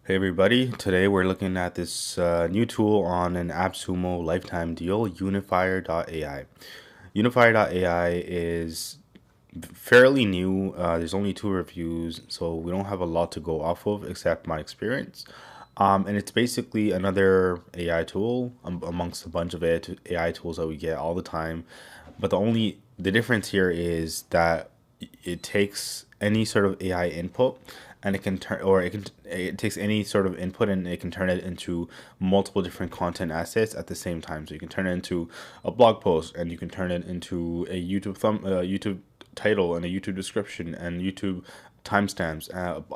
Hey everybody, today we're looking at this new tool on an Appsumo lifetime deal, Unifire.ai. Unifire.ai is fairly new. There's only two reviews, so we don't have a lot to go off of except my experience. And it's basically another AI tool amongst a bunch of AI tools that we get all the time. But the difference here is that it takes any sort of AI input and it takes any sort of input and it can turn it into multiple different content assets at the same time. So you can turn it into a blog post, and you can turn it into a YouTube title and a YouTube description and YouTube timestamps,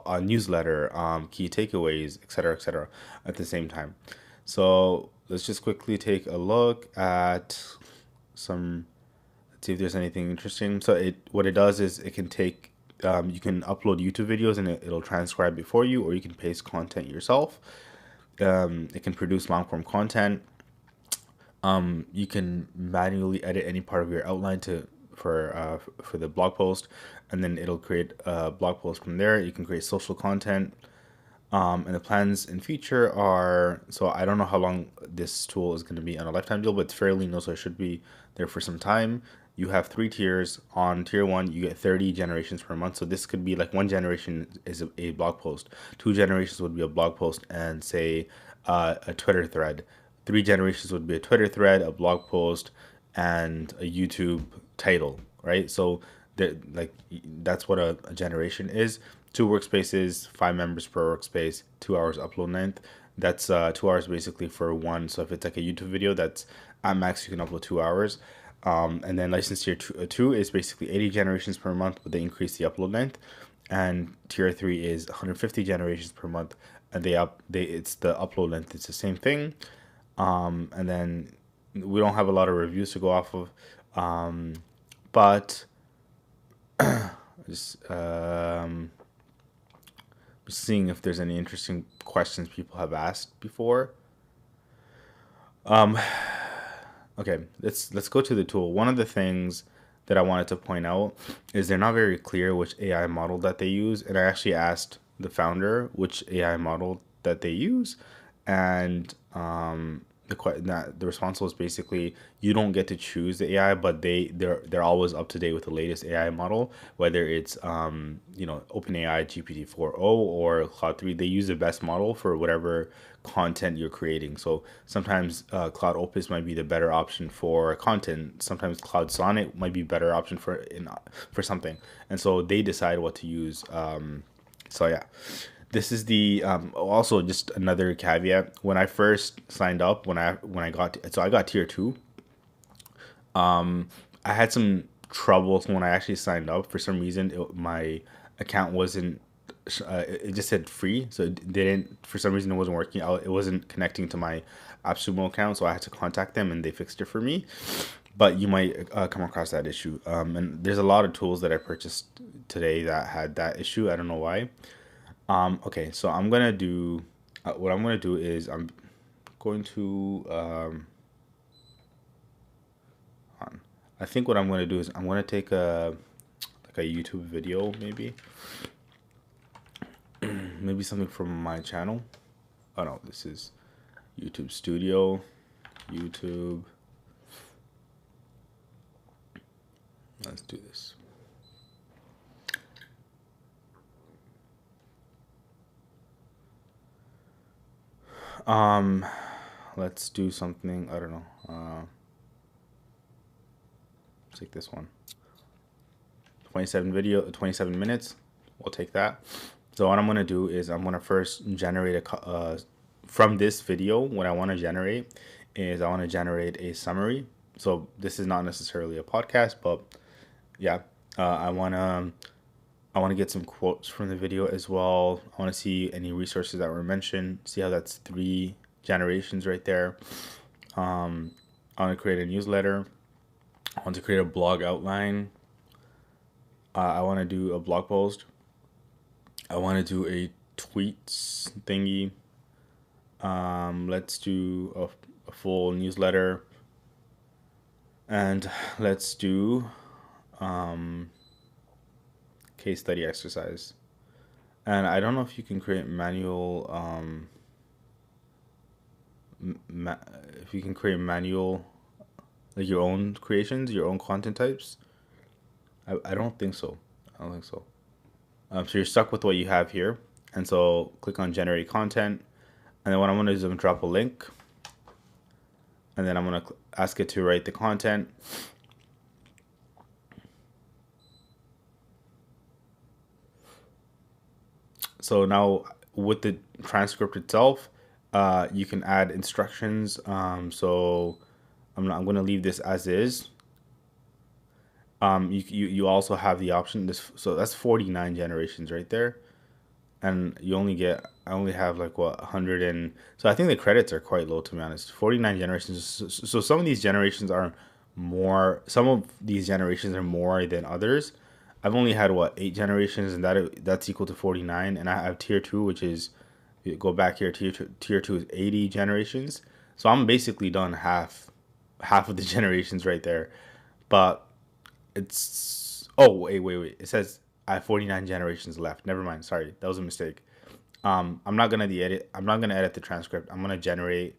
a newsletter, key takeaways, etc., at the same time. So let's just quickly take a look at some. Let's see if there's anything interesting. So what it does is it can take you can upload YouTube videos and it'll transcribe it for you, or you can paste content yourself. It can produce long form content. You can manually edit any part of your outline for the blog post, and then it'll create a blog post from there. You can create social content. And the plans in future are, so I don't know how long this tool is going to be on a lifetime deal, but it's fairly new, so it should be there for some time. You have three tiers. On tier one, you get 30 generations per month. So this could be like one generation is a blog post, two generations would be a blog post, and say a Twitter thread. Three generations would be a Twitter thread, a blog post, and a YouTube title, right? So like that's what a generation is. Two workspaces, 5 members per workspace, 2 hours upload length. That's 2 hours basically for one. So if it's like a YouTube video, that's at max you can upload 2 hours. And then license tier two is basically 80 generations per month, but they increase the upload length. And tier three is 150 generations per month, and it's the upload length. It's the same thing. And then we don't have a lot of reviews to go off of, but just seeing if there's any interesting questions people have asked before. Okay, let's go to the tool. One of the things that I wanted to point out is they're not very clear which AI model that they use, and I actually asked the founder which AI model that they use, and the response was basically you don't get to choose the AI, but they're always up to date with the latest AI model, whether it's OpenAI GPT 4.0 or Cloud 3. They use the best model for whatever content you're creating. So sometimes Cloud Opus might be the better option for content. Sometimes Cloud Sonnet might be better option for something, and so they decide what to use. So yeah, this is the also just another caveat. When I first signed up, I got tier two. I had some troubles when I actually signed up. For some reason, my account wasn't. It just said free, so it didn't. For some reason, it wasn't working out. It wasn't connecting to my Appsumo account, so I had to contact them, and they fixed it for me. But you might come across that issue. And there's a lot of tools that I purchased today that had that issue. I don't know why. Okay, so I'm gonna do. What I'm gonna do is I'm going to. I think what I'm gonna do is I'm gonna take a YouTube video, maybe something from my channel. Oh no, this is YouTube Studio, YouTube. Let's do this. Let's do something. I don't know. Take this one. 27 minutes. We'll take that. So what I'm gonna do is I'm gonna first generate from this video. What I want to generate is I want to generate a summary. So this is not necessarily a podcast, but yeah, I wanna get some quotes from the video as well. I want to see any resources that were mentioned. See how that's 3 generations right there. I want to create a newsletter. I want to create a blog outline. I want to do a blog post. I want to do a tweets thingy. Let's do a full newsletter. And let's do case study exercise. And I don't know if you can create manual, ma- if you can create manual, like your own creations, your own content types. I don't think so. I don't think so. So you're stuck with what you have here. And so click on generate content. And then what I'm going to do is I'm gonna drop a link. And then I'm going to ask it to write the content. So now with the transcript itself, you can add instructions. So I'm going to leave this as is. You also have the option this, so that's 49 generations right there, and I only have like what 100, and so I think the credits are quite low, to be honest. 49 generations. So some of these generations are more. Some of these generations are more than others. I've only had what 8 generations, and that's equal to 49. And I have tier two, which is, you go back here. Tier two is 80 generations. So I'm basically done half of the generations right there. But it's, oh, wait. It says I have 49 generations left. Never mind. Sorry, that was a mistake. I'm not gonna edit the transcript. I'm gonna generate.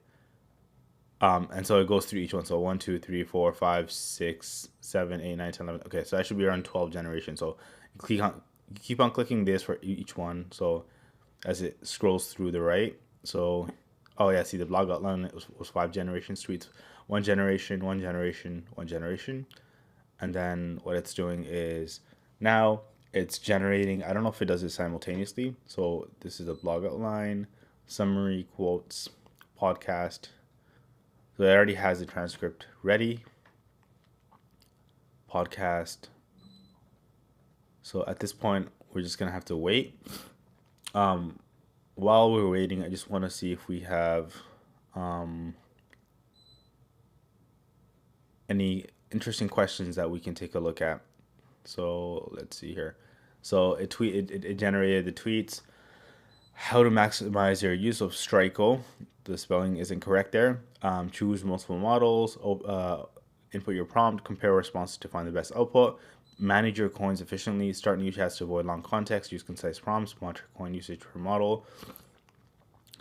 And so it goes through each one. So 1, 2, 3, 4, 5, 6, 7, 8, 9, 10, 11. Okay, so that should be around 12 generations. So you keep on clicking this for each one. So as it scrolls through the right. So, oh yeah, see the blog outline was 5 generations, tweets, one generation. And then what it's doing is now it's generating. I don't know if it does it simultaneously. So this is a blog outline, summary, quotes, podcast. So it already has the transcript ready. Podcast. So at this point, we're just gonna have to wait. While we're waiting, I just want to see if we have any interesting questions that we can take a look at. So let's see here. So it generated the tweets. How to maximize your use of Strico. The spelling isn't correct there. Choose multiple models. Input your prompt. Compare responses to find the best output. Manage your coins efficiently. Start new chats to avoid long context. Use concise prompts. Monitor coin usage per model.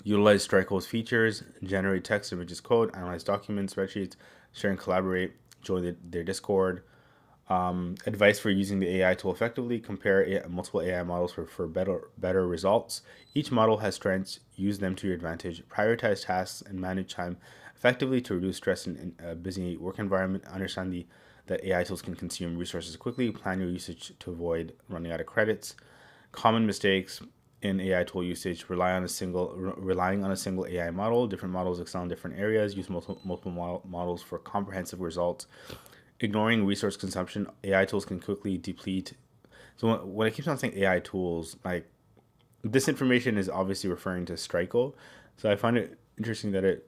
Utilize Strico's features. Generate text, images, code. Analyze documents, spreadsheets. Share and collaborate. Join their Discord. Advice for using the AI tool effectively: compare multiple AI models for better results. Each model has strengths. Use them to your advantage. Prioritize tasks and manage time effectively to reduce stress in a busy work environment. Understand that AI tools can consume resources quickly. Plan your usage to avoid running out of credits. Common mistakes in AI tool usage: relying on a single AI model. Different models excel in different areas. Use multiple models for comprehensive results. Ignoring resource consumption. AI tools can quickly deplete. So when it keeps on saying AI tools, like, this information is obviously referring to Strico. So I find it interesting that it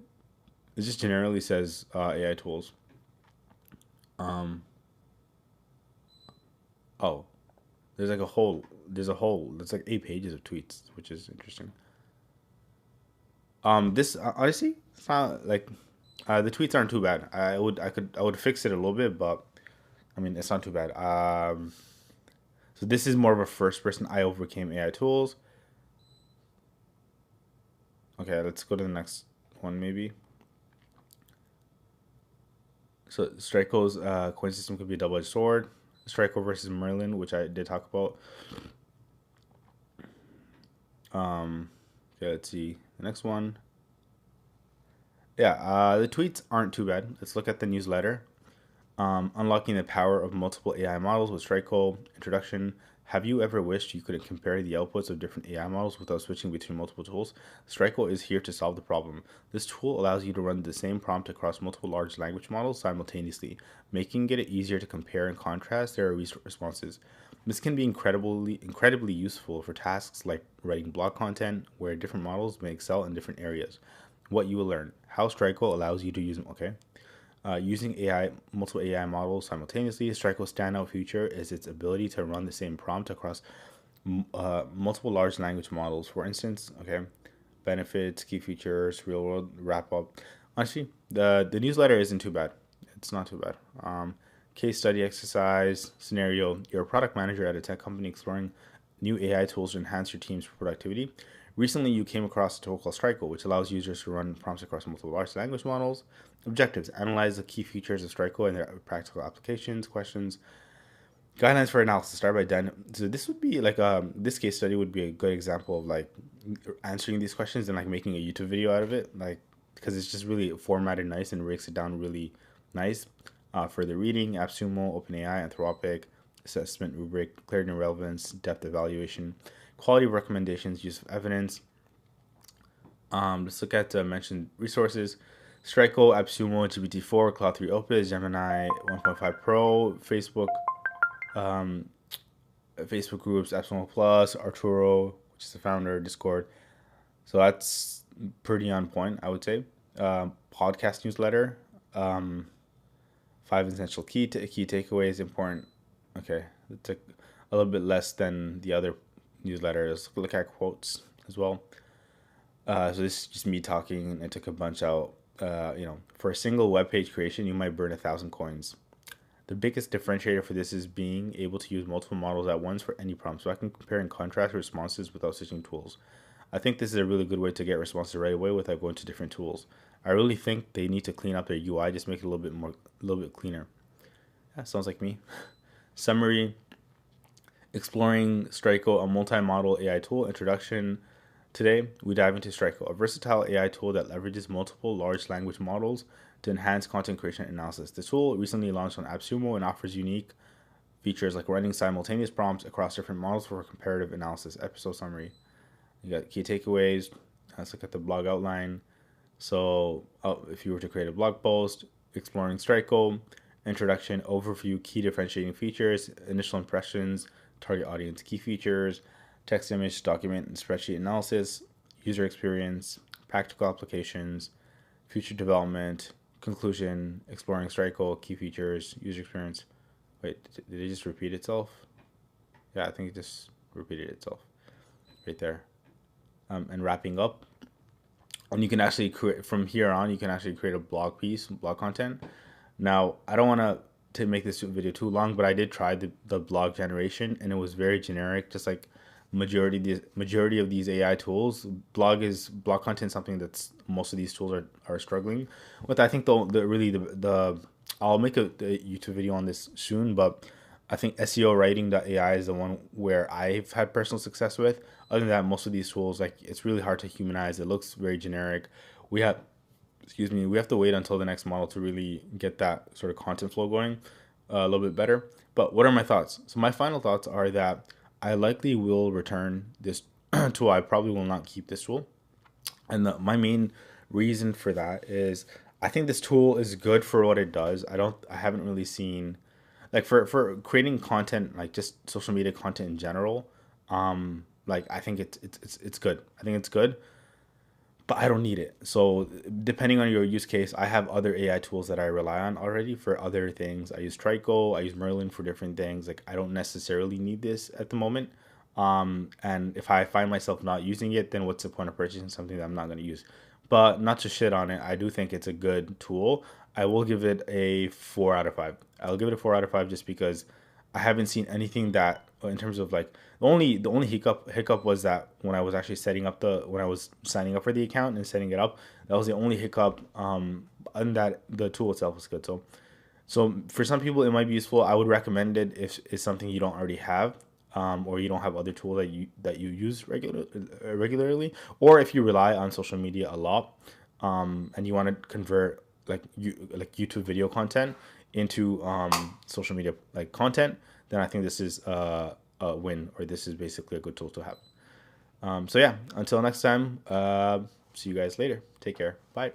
just generally says AI tools. Oh, there's like 8 pages of tweets, which is interesting. This honestly, it's not like, the tweets aren't too bad. I would fix it a little bit, but I mean it's not too bad. So this is more of a first person. I overcame AI tools. Okay, let's go to the next one maybe. So Strico's coin system could be a double-edged sword. Strico versus Merlin, which I did talk about. Okay, let's see the next one. Yeah, the tweets aren't too bad. Let's look at the newsletter. Unlocking the power of multiple AI models with Strico. Introduction. Have you ever wished you could compare the outputs of different AI models without switching between multiple tools? Strico is here to solve the problem. This tool allows you to run the same prompt across multiple large language models simultaneously, making it easier to compare and contrast their responses. This can be incredibly useful for tasks like writing blog content, where different models may excel in different areas. What you will learn: how Strico allows you to use them. Okay. Using multiple AI models simultaneously. Strico's standout feature is its ability to run the same prompt across multiple large language models. For instance, okay, benefits, key features, real world wrap up. Honestly, the newsletter isn't too bad. It's not too bad. Case study exercise scenario: you're a product manager at a tech company exploring new AI tools to enhance your team's productivity. Recently, you came across a tool called Strico, which allows users to run prompts across multiple large language models. Objectives: analyze the key features of Strico and their practical applications. Questions: guidelines for analysis. Start by done. So this would be like this case study would be a good example of like answering these questions and like making a YouTube video out of it, like because it's just really formatted nice and breaks it down really nice. Further reading: Appsumo, OpenAI, Anthropic, assessment rubric, clarity and relevance, depth evaluation, quality of recommendations, use of evidence. Let's look at mentioned resources: Strico, Appsumo, GPT-4, Cloud 3 Opus, Gemini 1.5 Pro, Facebook groups, Appsumo Plus, Arturo, which is the founder, Discord. So that's pretty on point, I would say. Podcast newsletter, 5 essential key takeaways, important. Okay, it took a little bit less than the other newsletters. Look at quotes as well. So this is just me talking, and I took a bunch out. For a single web page creation, you might burn 1,000 coins. The biggest differentiator for this is being able to use multiple models at once for any prompt, so I can compare and contrast responses without switching tools. I think this is a really good way to get responses right away without going to different tools. I really think they need to clean up their UI, just make it a little bit cleaner. Yeah, sounds like me. Summary: exploring Strico, a multi-model AI tool. Introduction. Today, we dive into Strico, a versatile AI tool that leverages multiple large language models to enhance content creation and analysis. The tool recently launched on Appsumo and offers unique features like running simultaneous prompts across different models for comparative analysis. Episode summary. You got key takeaways. Let's look at the blog outline. So, if you were to create a blog post, exploring Strico, introduction, overview, key differentiating features, initial impressions, target audience key features, text, image, document, and spreadsheet analysis, user experience, practical applications, future development, conclusion, exploring Strico, key features, user experience. Wait, did it just repeat itself? Yeah, I think it just repeated itself right there. And wrapping up. And you can actually create, from here on, you can actually create a blog piece, blog content. Now, I don't want to make this video too long, but I did try the blog generation, and it was very generic, just like majority of these AI tools. Blog content something that's most of these tools are struggling with. I think the I'll make a YouTube video on this soon, but I think SEO writing.ai is the one where I've had personal success with. Other than that, most of these tools, like, it's really hard to humanize. It looks very generic. We have to wait until the next model to really get that sort of content flow going a little bit better. But what are my thoughts? So my final thoughts are that I likely will return this tool. I probably will not keep this tool. And my main reason for that is I think this tool is good for what it does. I haven't really seen, like, for creating content, like just social media content in general. Like, I think it's good. I think it's good, but I don't need it. So depending on your use case, I have other AI tools that I rely on already for other things. I use Trico, I use Merlin for different things. Like, I don't necessarily need this at the moment. And if I find myself not using it, then what's the point of purchasing something that I'm not going to use? But not to shit on it, I do think it's a good tool. I will give it a 4 out of 5. I'll give it a 4 out of 5 just because I haven't seen anything that, in terms of like, the only hiccup was that when I was actually when I was signing up for the account and setting it up, that was the only hiccup. And that the tool itself was good. So for some people it might be useful. I would recommend it if it's something you don't already have, or you don't have other tools that you use regularly, or if you rely on social media a lot, and you want to convert like YouTube video content into social media like content, then I think this is a win, or this is basically a good tool to have. So yeah, until next time, see you guys later. Take care. Bye.